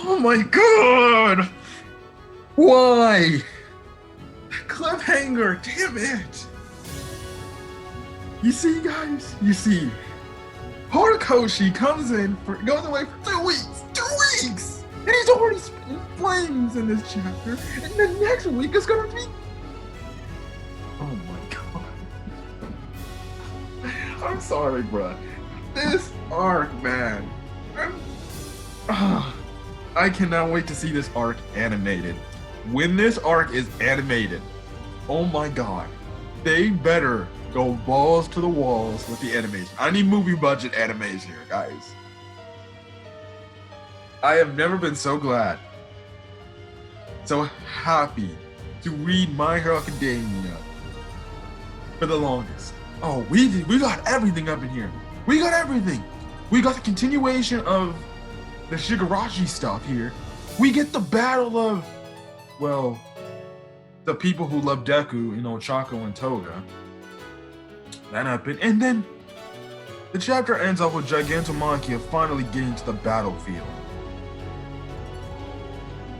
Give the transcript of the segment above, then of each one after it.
Oh my god! Why? Cliffhanger, damn it! You see, guys? You see, Horikoshi comes in goes away for 2 weeks! 2 weeks! And he's already spitting flames in this chapter, and the next week is gonna be. Oh my god. I'm sorry, bruh. This arc, man. I cannot wait to see this arc animated. When this arc is animated, oh my god, they better go balls to the walls with the animation. I need movie budget animation here, guys. I have never been so glad, so happy to read My Hero Academia for the longest. Oh, we got everything up in here. We got everything. We got the continuation of the Shigarashi stuff here. We get the battle of, well, the people who love Deku, Ochako and Toga. That happened. And then the chapter ends off with Gigantomachia finally getting to the battlefield.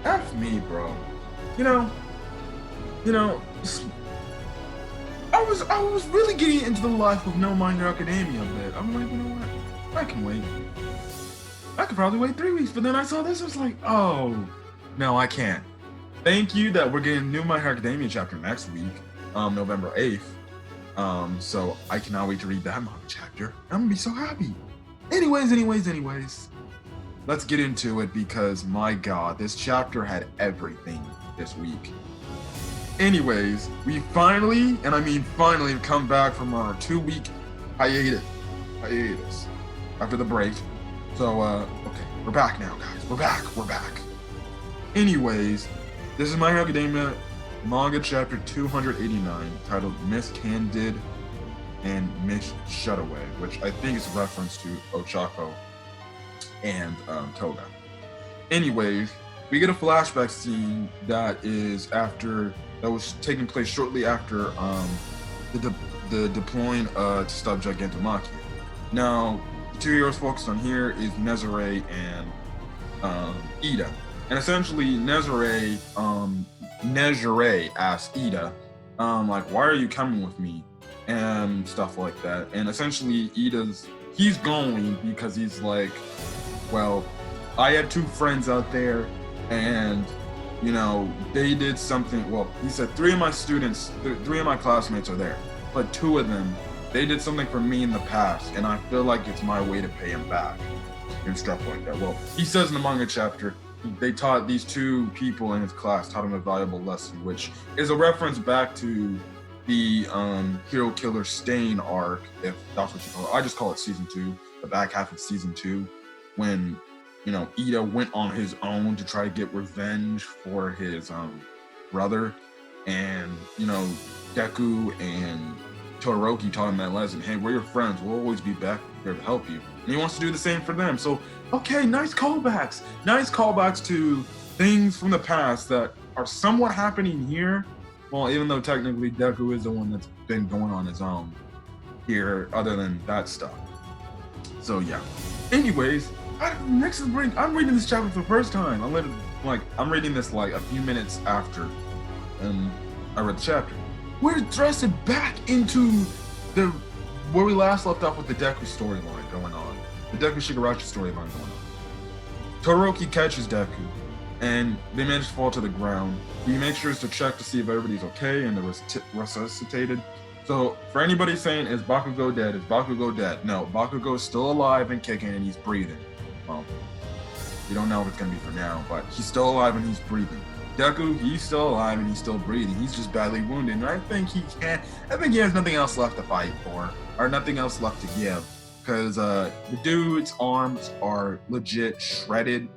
F me, bro. I was really getting into the life of No My Hero Academia a bit. I'm like, you know what? I can wait. I could probably wait 3 weeks, but then I saw this, I was like, oh, no, I can't. Thank you that we're getting a new My Hero Academia chapter next week, November 8th. So I cannot wait to read that manga chapter. I'm gonna be so happy. Anyways. Let's get into it because, my god, this chapter had everything this week. Anyways, we finally, and I mean finally, come back from our 2-week hiatus after the break. So, okay, we're back now, guys. We're back. Anyways, this is My Hero Academia manga chapter 289, titled Miss Candid and Miss Shutaway, which I think is a reference to Ochako and Toga. Anyways, we get a flashback scene that was taking place shortly after the deploying to stop Gigantomachia. Now, the two heroes focused on here is Nezare and Ida. And essentially, Nezare asks Ida, like, why are you coming with me? And stuff like that. And essentially, he's going because he's like, well, I had 2 friends out there and, they did something. Well, he said 3 of my classmates are there, but 2 of them, they did something for me in the past, and I feel like it's my way to pay him back and stuff like that. Well, he says in the manga chapter, they taught these 2 people in his class, taught him a valuable lesson, which is a reference back to the Hero Killer Stain arc, if that's what you call it. I just call it season 2, the back half of season 2, when Ida went on his own to try to get revenge for his brother, and Deku and Todoroki taught him that lesson. Hey, we're your friends. We'll always be back here to help you. And he wants to do the same for them. So, okay, nice callbacks. Nice callbacks to things from the past that are somewhat happening here. Well, even though technically Deku is the one that's been going on his own here, other than that stuff. So yeah. Anyways, I'm reading this chapter for the first time. I'm reading this like a few minutes after I read the chapter. We're thrusted back into where we last left off with the Deku storyline going on. The Deku Shigarashi storyline going on. Todoroki catches Deku, and they manage to fall to the ground. He makes sure to check to see if everybody's okay and they're resuscitated. So, for anybody saying, is Bakugo dead? Is Bakugo dead? No, Bakugo's still alive and kicking and he's breathing. Well, we don't know if it's going to be for now, but he's still alive and he's breathing. Deku, he's still alive and he's still breathing. He's just badly wounded, and I think he has nothing else left to fight for, or nothing else left to give, because the dude's arms are legit shredded.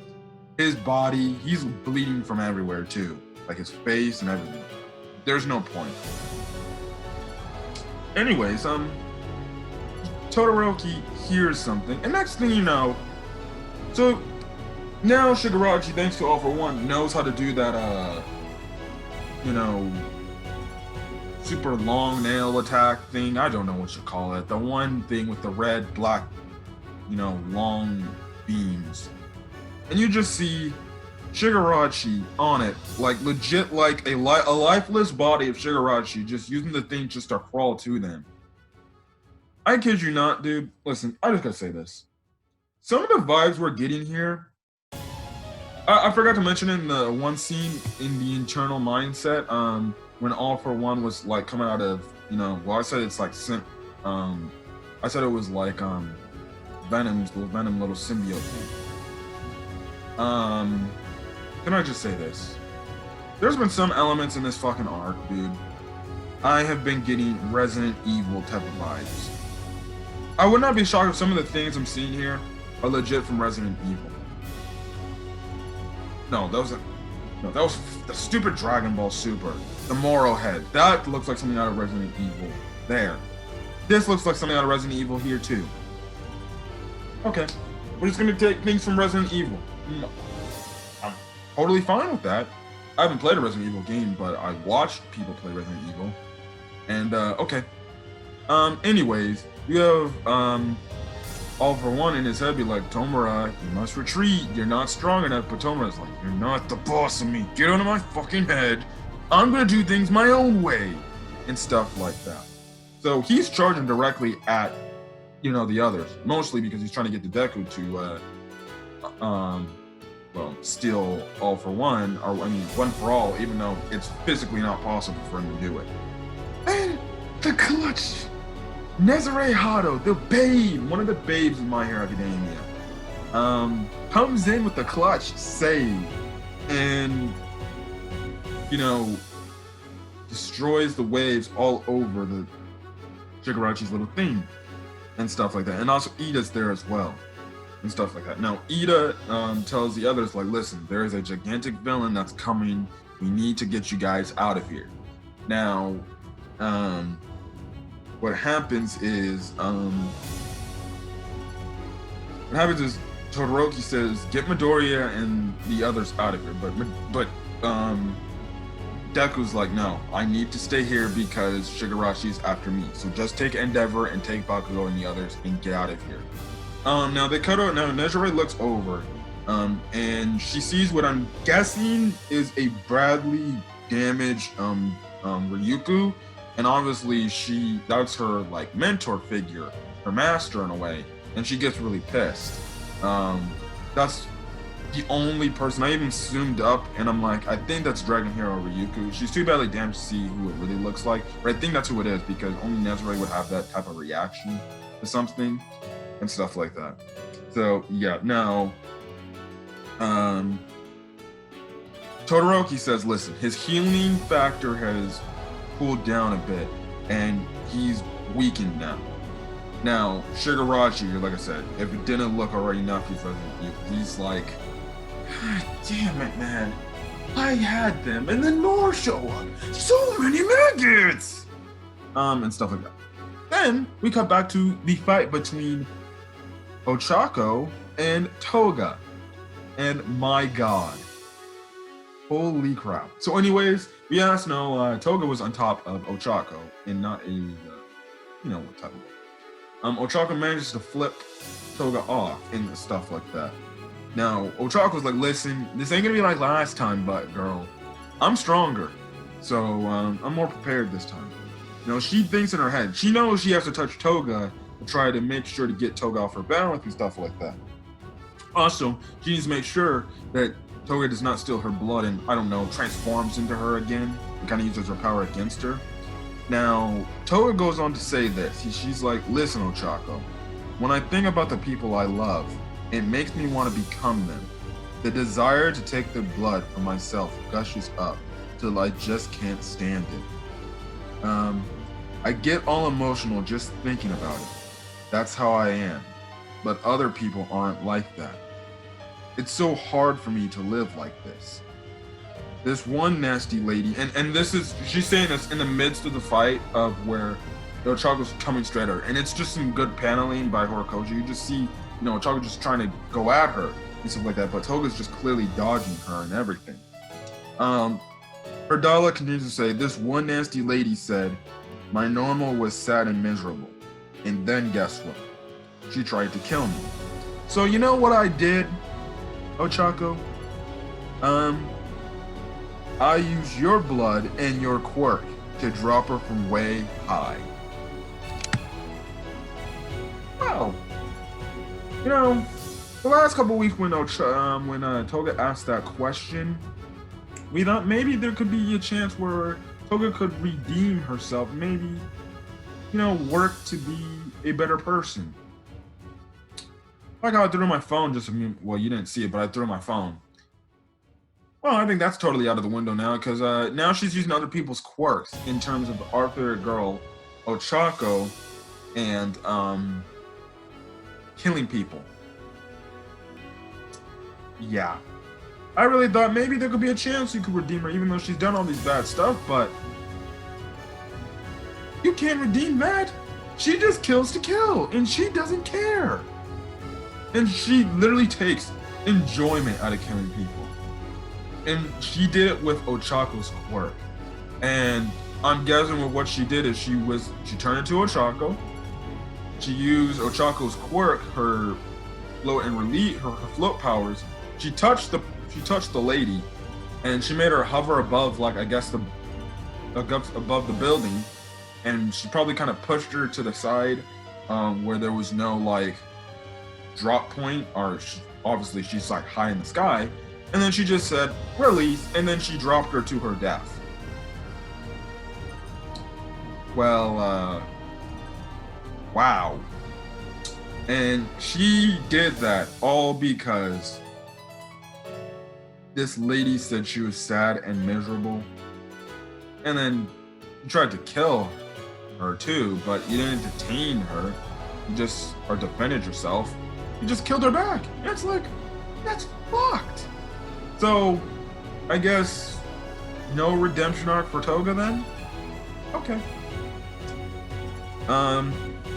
His body, he's bleeding from everywhere too, like his face and everything. There's no point. Anyways, Todoroki hears something, and next thing you know, so now Shigarashi, thanks to All For One, knows how to do that, super long nail attack thing. I don't know what you call it. The one thing with the red, black, long beams. And you just see Shigarashi on it, like legit, like a lifeless body of Shigarashi, just using the thing just to crawl to them. I kid you not, dude. Listen, I just gotta say this. Some of the vibes we're getting here, I forgot to mention in the one scene in the internal mindset, when All for One was like coming out of, well, I said it's like, I said it was like Venom's Venom little symbiote thing. Can I just say this? There's been some elements in this fucking arc, dude. I have been getting Resident Evil type of vibes. I would not be shocked if some of the things I'm seeing here are legit from Resident Evil. No, that was the stupid Dragon Ball Super. The Moro head. That looks like something out of Resident Evil. There. This looks like something out of Resident Evil here too. Okay. We're just gonna take things from Resident Evil. No. I'm totally fine with that. I haven't played a Resident Evil game, but I watched people play Resident Evil. And okay. Anyways, you have All for One in his head be like, Tomura, you must retreat. You're not strong enough. But Tomura's like, you're not the boss of me. Get out of my fucking head. I'm gonna do things my own way. And stuff like that. So he's charging directly at, the others. Mostly because he's trying to get the Deku to, steal All for One, or One for All, even though it's physically not possible for him to do it. And the clutch. Nezare Hado, the babe, one of the babes in My Hero Academia, comes in with the clutch save and, destroys the waves all over the Shigarashi's little thing and stuff like that. And also Ida's there as well and stuff like that. Now, Ida tells the others, like, listen, there is a gigantic villain that's coming. We need to get you guys out of here. Now, what happens is Todoroki says, get Midoriya and the others out of here. But Deku's like, no, I need to stay here because Shigarashi's after me. So just take Endeavor and take Bakugo and the others and get out of here. Now they cut out. Now Nezare looks over, and she sees what I'm guessing is a Bradley damaged Ryuku. And obviously that's her like mentor figure, her master in a way, and she gets really pissed. That's the only person I even zoomed up, and I'm like, I think that's Dragon Hero Ryuku. She's too badly damaged to see who it really looks like, but I think that's who it is because only Nezare would have that type of reaction to something and stuff like that. So yeah, now Todoroki says, listen, his healing factor has cooled down a bit, and he's weakened now. Now, Shigarashi, like I said, if it didn't look already enough, he's like, God damn it, man. I had them, and then more show up. So many maggots! And stuff like that. Then, we cut back to the fight between Ochako and Toga. And my god. Holy crap. So anyways, we asked Toga was on top of Ochako and not a, what type of way. Ochako manages to flip Toga off and stuff like that. Now, Ochako's like, listen, this ain't gonna be like last time, but girl, I'm stronger. So, I'm more prepared this time. She thinks in her head, she knows she has to touch Toga to try to make sure to get Toga off her balance and stuff like that. Also, she needs to make sure that Toga does not steal her blood and, transforms into her again and kind of uses her power against her. Now, Toga goes on to say this. She's like, listen, Ochako, when I think about the people I love, it makes me want to become them. The desire to take their blood from myself gushes up till I just can't stand it. I get all emotional just thinking about it. That's how I am. But other people aren't like that. It's so hard for me to live like this. This one nasty lady, and she's saying this in the midst of the fight of where Ochako's coming straight at her, and it's just some good paneling by Horikoshi. You just see, Ochako just trying to go at her and stuff like that, but Toga's just clearly dodging her and everything. Her dialogue continues to say, this one nasty lady said, my normal was sad and miserable, and then guess what? She tried to kill me. So you know what I did, Ochako? Um, I use your blood and your quirk to drop her from way high. Well, you know, the last couple weeks when Toga asked that question, we thought maybe there could be a chance where Toga could redeem herself, maybe, work to be a better person. Like how I threw my phone well, you didn't see it, but I threw my phone. Well, I think that's totally out of the window now, because now she's using other people's quirks in terms of our favorite girl, Ochako, and killing people. Yeah. I really thought maybe there could be a chance you could redeem her, even though she's done all these bad stuff, but you can't redeem that. She just kills to kill, and she doesn't care. And she literally takes enjoyment out of killing people. And she did it with Ochako's quirk. And I'm guessing with what she did is she turned into Ochako. She used Ochako's quirk, her float and release, her float powers. She touched the lady, and she made her hover above, like, I guess above the building, and she probably kind of pushed her to the side, where there was no like drop point, or obviously she's like high in the sky, and then she just said release, and then she dropped her to her death. Well, wow. And she did that all because this lady said she was sad and miserable. And then you tried to kill her too, but you didn't detain her. Or defended yourself. You just killed her back. It's like, that's fucked. So, I guess no redemption arc for Toga then? Okay.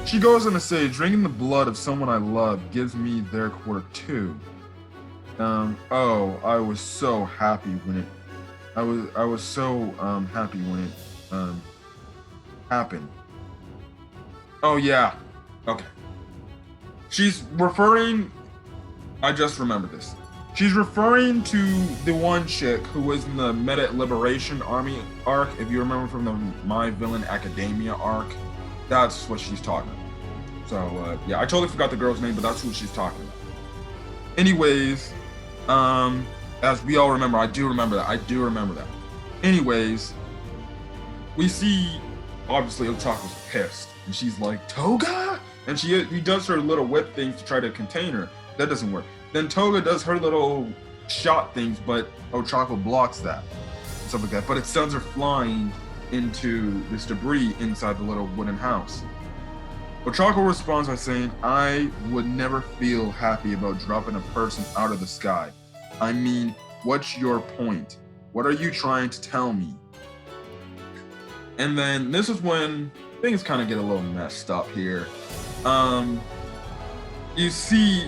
She goes on to say, drinking the blood of someone I love gives me their quirk too. I was so happy when it happened. Oh yeah. Okay. I just remembered this. She's referring to the one chick who was in the Meta Liberation Army arc, if you remember from the My Villain Academia arc. That's what she's talking about. So, yeah, I totally forgot the girl's name, but that's who she's talking about. Anyways, as we all remember, I do remember that. Anyways, we see, obviously, Otako's pissed, and she's like, Toga? And he does her little whip things to try to contain her. That doesn't work. Then Toga does her little shot things, but Ochako blocks that. And stuff like that. But it sends her flying into this debris inside the little wooden house. Ochako responds by saying, I would never feel happy about dropping a person out of the sky. I mean, what's your point? What are you trying to tell me? And then this is when things kind of get a little messed up here. You see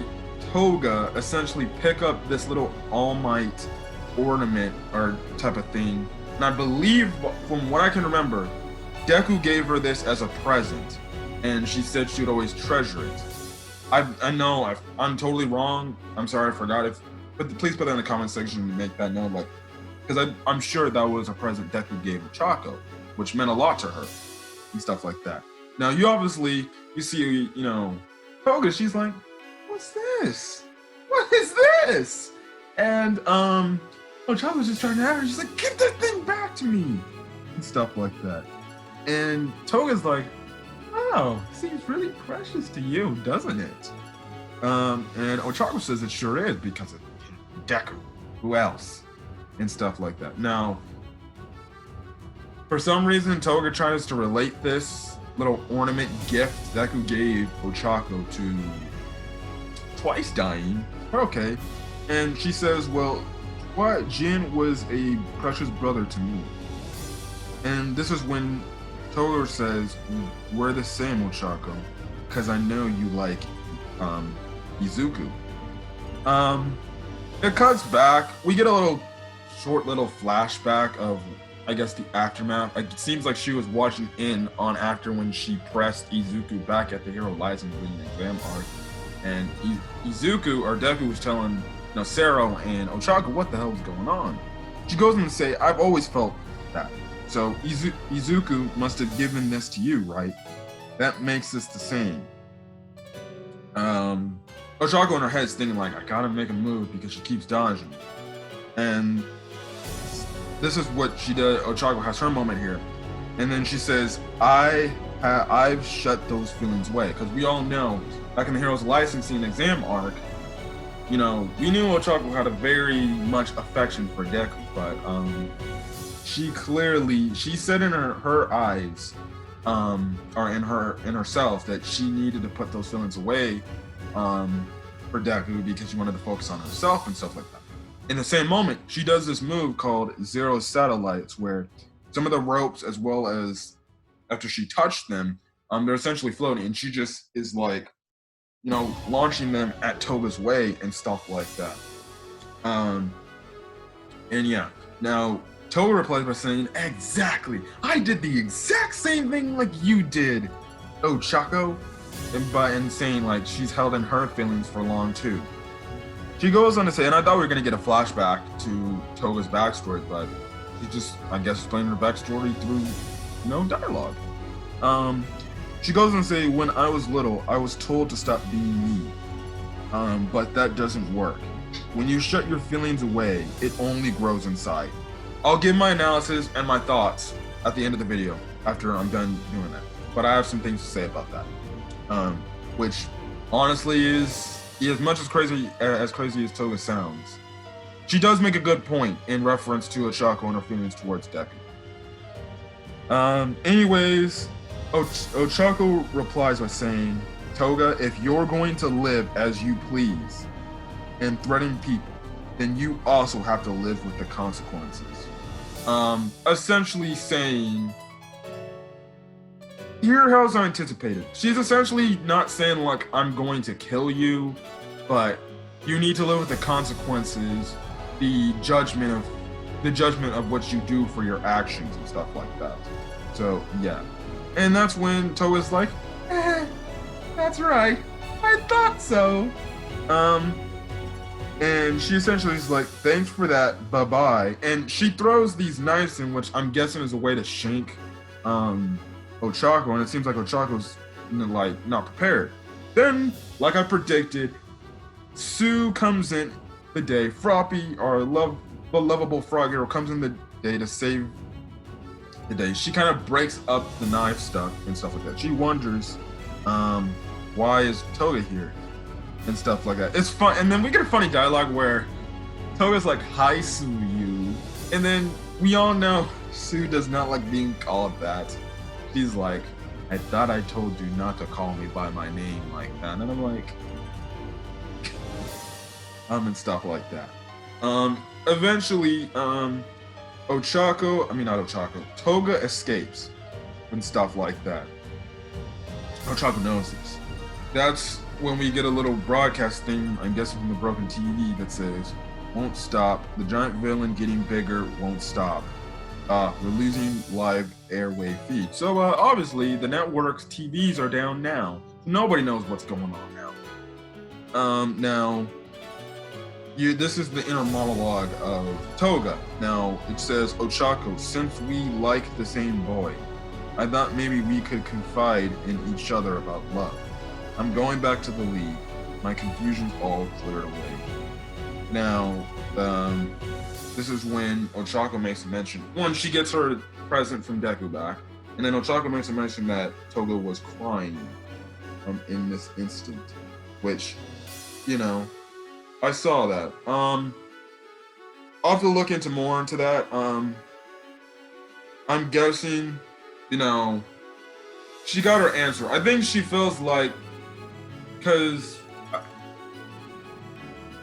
Toga essentially pick up this little All Might ornament or type of thing. And I believe, from what I can remember, Deku gave her this as a present, and she said she would always treasure it. I know I'm totally wrong. I'm sorry, I forgot. But please put that in the comment section and make that known, because I'm sure that was a present Deku gave Ochako, which meant a lot to her and stuff like that. Now you see, Toga. She's like, "What's this? What is this?" And Ochako's just trying to have her. She's like, "Give that thing back to me," and stuff like that. And Toga's like, "Oh, seems really precious to you, doesn't it?" And Ochako says it sure is, because of Deku. Who else? And stuff like that. Now, for some reason, Toga tries to relate this little ornament gift Deku gave Ochako to twice dying. But okay. And she says, well, what? Jin was a precious brother to me. And this is when Toga says, we're the same, Ochako, because I know you like Izuku. It cuts back. We get a short little flashback of, I guess, the aftermath. It seems like she was watching in on after when she pressed Izuku back at the Hero Lies and Bleeding exam arc. And Izuku, or Deku, was telling Sero and Ochako what the hell is going on. She goes on to say, I've always felt that. So Izuku must have given this to you, right? That makes us the same. Ochako in her head is thinking like, I gotta make a move because she keeps dodging. And this is what she does. Ochako has her moment here. And then she says, I've shut those feelings away. Because we all know, back in the Heroes Licensing exam arc, we knew Ochako had a very much affection for Deku, but she said in her eyes, or in herself, that she needed to put those feelings away for Deku because she wanted to focus on herself and stuff like that. In the same moment, she does this move called Zero Satellites, where some of the ropes, as well as after she touched them, they're essentially floating, and she just is like, launching them at Toga's way and stuff like that. And yeah, now Toga replies by saying, exactly, I did the exact same thing like you did, Ochako, and saying like she's held in her feelings for long too. She goes on to say, and I thought we were going to get a flashback to Toga's backstory, but she just, I guess, explaining her backstory through, dialogue. She goes on to say, when I was little, I was told to stop being me. But that doesn't work. When you shut your feelings away, it only grows inside. I'll give my analysis and my thoughts at the end of the video after I'm done doing that. But I have some things to say about that. Which honestly is as much as crazy as Toga sounds. She does make a good point in reference to Ochako and her feelings towards Deku. Anyways, Ochako replies by saying, Toga, if you're going to live as you please and threaten people, then you also have to live with the consequences. Essentially saying, here how's I anticipated. She's essentially not saying like, I'm going to kill you, but you need to live with the consequences, the judgment of what you do for your actions and stuff like that. So yeah. And that's when Toga's like, that's right, I thought so. And she essentially is like, thanks for that, bye-bye. And she throws these knives in, which I'm guessing is a way to shank Ochako, and it seems like Ochako's not prepared. Then, like I predicted, Sue comes in the day. Froppy, our lovable frog hero, comes in the day to save the day. She kind of breaks up the knife stuff and stuff like that. She wonders, why is Toga here? And stuff like that. It's fun, and then we get a funny dialogue where Toga's like, hi, Sue, you. And then we all know Sue does not like being called that. She's like, I thought I told you not to call me by my name like that. And I'm like, and stuff like that. Eventually, Toga escapes and stuff like that. Ochako knows this. That's when we get a little broadcast thing, I'm guessing from the broken TV, that says, won't stop. The giant villain getting bigger won't stop. We're losing live airwave feed. So obviously the network's TVs are down now. Nobody knows what's going on now. This is the inner monologue of Toga. Now it says, Ochako, since we like the same boy, I thought maybe we could confide in each other about love. I'm going back to the league. My confusion's all cleared away. Now, this is when Ochako makes a mention. One, she gets her present from Deku back, and then Ochako makes a mention that Toga was crying in this instant, which, I saw that. I'll have to look more into that. I'm guessing, she got her answer. I think she feels like, because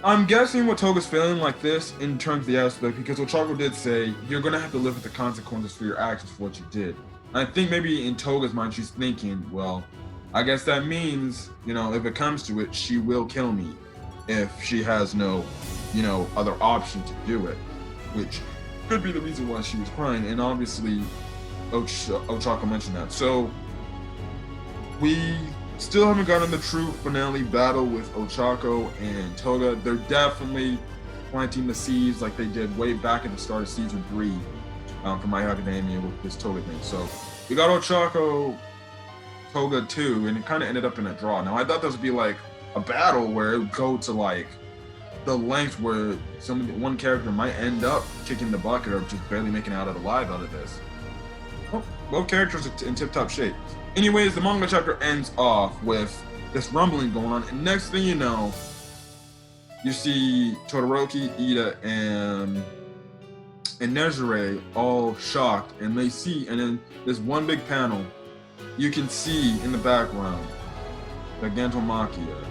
I'm guessing what Toga's feeling like this in terms of the aspect, because Ochako did say, you're going to have to live with the consequences for your actions for what you did. And I think maybe in Toga's mind, she's thinking, well, I guess that means, if it comes to it, she will kill me if she has no, other option to do it, which could be the reason why she was crying. And obviously, Ochako mentioned that. So we Still haven't gotten the true finale battle with Ochako and Toga. They're definitely planting the seeds like they did way back at the start of season 3 for My Hero Academia with this Toga thing. So we got Ochako Toga 2, and it kind of ended up in a draw. Now I thought this would be like a battle where it would go to like the length where one character might end up kicking the bucket or just barely making it out alive out of this. Well, both characters are in tip-top shape. Anyways, the manga chapter ends off with this rumbling going on, and next thing you know, you see Todoroki, Ida, and Nezure all shocked, and they see, and then this one big panel, you can see in the background that Gigantomachia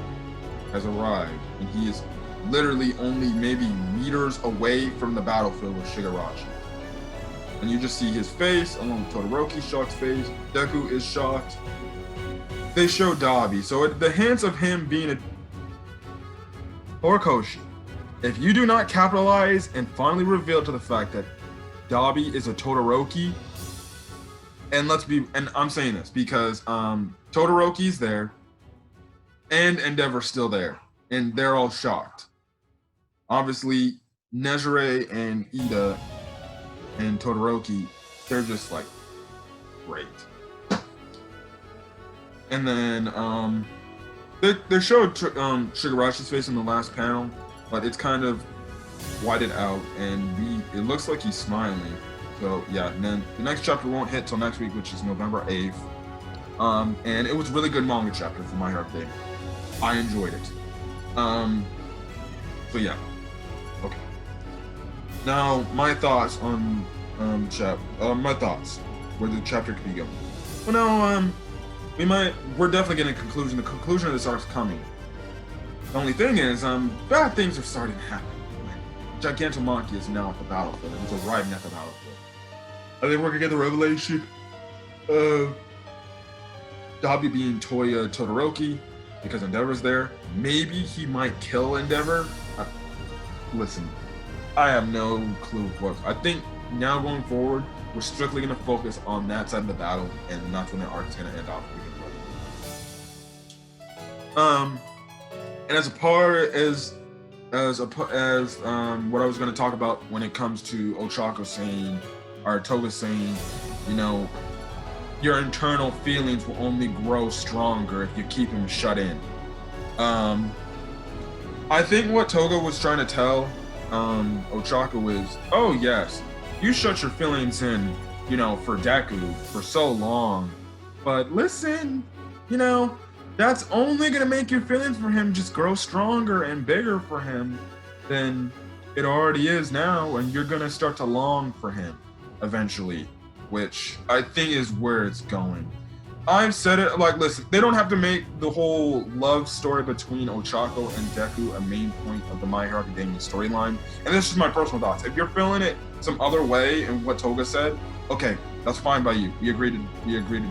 has arrived, and he is literally only maybe meters away from the battlefield with Shigarashi. And you just see his face, along with Todoroki's shocked face. Deku is shocked. They show Dabi. So the hints of him being a Horikoshi. If you do not capitalize and finally reveal to the fact that Dabi is a Todoroki, and I'm saying this because Todoroki's there, and Endeavor's still there, and they're all shocked. Obviously, Nezure and Ida and Todoroki, they're just like, great. And then they showed Shigarashi's face in the last panel, but it's kind of whited out, and it looks like he's smiling. So yeah, and then the next chapter won't hit till next week, which is November 8th. And it was a really good manga chapter for My Hero Academia. I enjoyed it. So yeah. Okay. Now my thoughts on my thoughts where the chapter could be going. Well, now we're definitely getting a conclusion. The conclusion of this arc's coming. The only thing is, bad things are starting to happen. Gigantomachia is now at the battlefield, and he's arriving at the battlefield. I think we're gonna get the revelation of Dabi being Toya Todoroki because Endeavor's there. Maybe he might kill Endeavor. Listen, I have no clue what. I think now going forward, we're strictly gonna focus on that side of the battle, and that's when the arc is gonna end off. And as far as what I was going to talk about when it comes to Ochako saying, or Toga saying, you know, your internal feelings will only grow stronger if you keep them shut in. I think what Toga was trying to tell Ochako is, oh yes, you shut your feelings in, you know, for Deku for so long, but listen, you know, that's only gonna make your feelings for him just grow stronger and bigger for him than it already is now, and you're gonna start to long for him eventually, which I think is where it's going. I've said it, like, listen, they don't have to make the whole love story between Ochako and Deku a main point of the My Hero Academia storyline, and this is my personal thoughts. If you're feeling it some other way in what Toga said, okay, that's fine by you. We agree to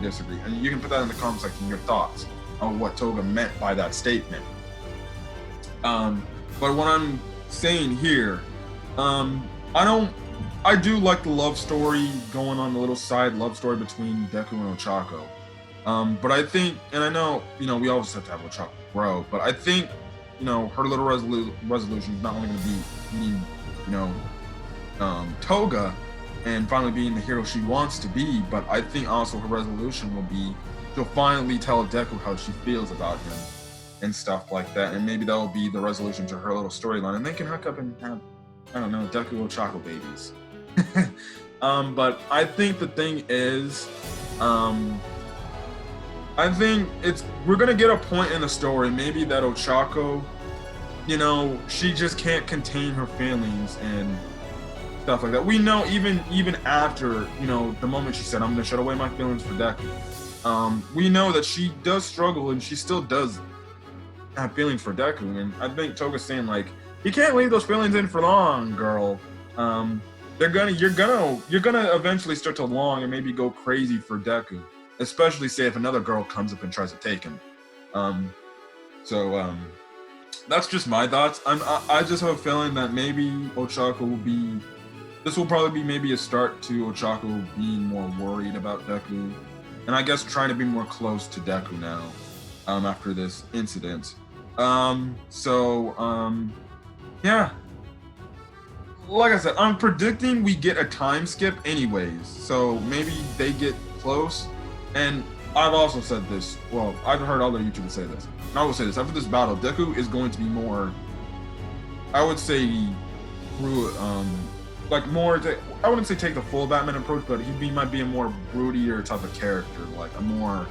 disagree, and you can put that in the comment section, your thoughts on what Toga meant by that statement. But what I'm saying here, I do like the love story going on, the little side love story between Deku and Ochako. But I think, and I know, you know, we always have to have Ochako grow, but I think, you know, her little resolution is not only going to be meeting, you know, Toga and finally being the hero she wants to be, but I think also her resolution will be she'll finally tell Deku how she feels about him and stuff like that, and maybe that will be the resolution to her little storyline, and they can hook up and have, I don't know, Deku Ochako babies. But I think the thing is, I think we're gonna get a point in the story, maybe that Ochako, you know, she just can't contain her feelings and stuff like that. We know even after, you know, the moment she said, I'm gonna shut away my feelings for Deku. We know that she does struggle and she still does have feelings for Deku, and I think Toga's saying, like, you can't leave those feelings in for long, girl. You're gonna eventually start to long and maybe go crazy for Deku, especially say if another girl comes up and tries to take him. That's just my thoughts. I just have a feeling that maybe Ochako will probably be maybe a start to Ochako being more worried about Deku, and I guess trying to be more close to Deku now. after this incident. Yeah, like I said, I'm predicting we get a time skip anyways, so maybe they get close. And I've also said this, well, I've heard other YouTubers say this, and I will say this, after this battle, Deku is going to be more, I would say, like more, I wouldn't say take the full Batman approach, but might be a more broodier type of character, like a more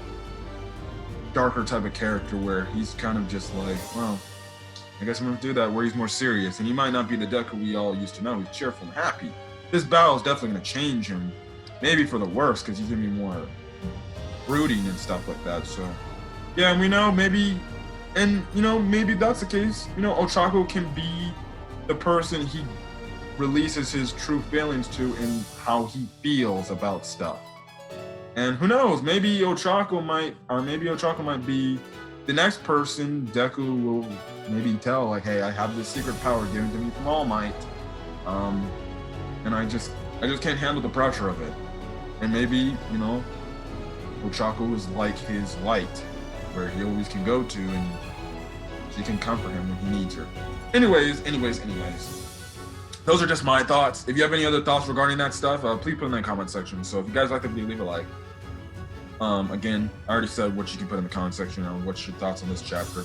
darker type of character where he's kind of just like, well, I guess I'm gonna do that, where he's more serious, and he might not be the Deku we all used to know. He's cheerful and happy. This battle is definitely gonna change him, maybe for the worse, because he's gonna be more brooding and stuff like that. So, yeah, and we know maybe, and maybe that's the case. Ochako can be the person he releases his true feelings to and how he feels about stuff. And who knows? Maybe Ochako might be the next person Deku will maybe tell, like, hey, I have this secret power given to me from All Might, and I just can't handle the pressure of it. And maybe Ochako is like his light, where he always can go to, and she can comfort him when he needs her. Anyways, those are just my thoughts. If you have any other thoughts regarding that stuff, please put in the comment section. So if you guys like the video, leave a like. Again, I already said what you can put in the comment section on what's your thoughts on this chapter.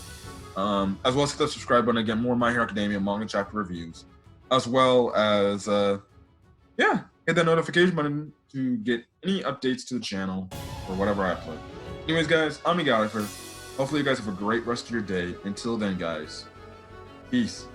As well as hit the subscribe button. Again, more My Hero Academia manga chapter reviews. As well as, hit that notification button to get any updates to the channel or whatever I upload. Anyways, guys, I'm Manga. Hopefully you guys have a great rest of your day. Until then, guys, peace.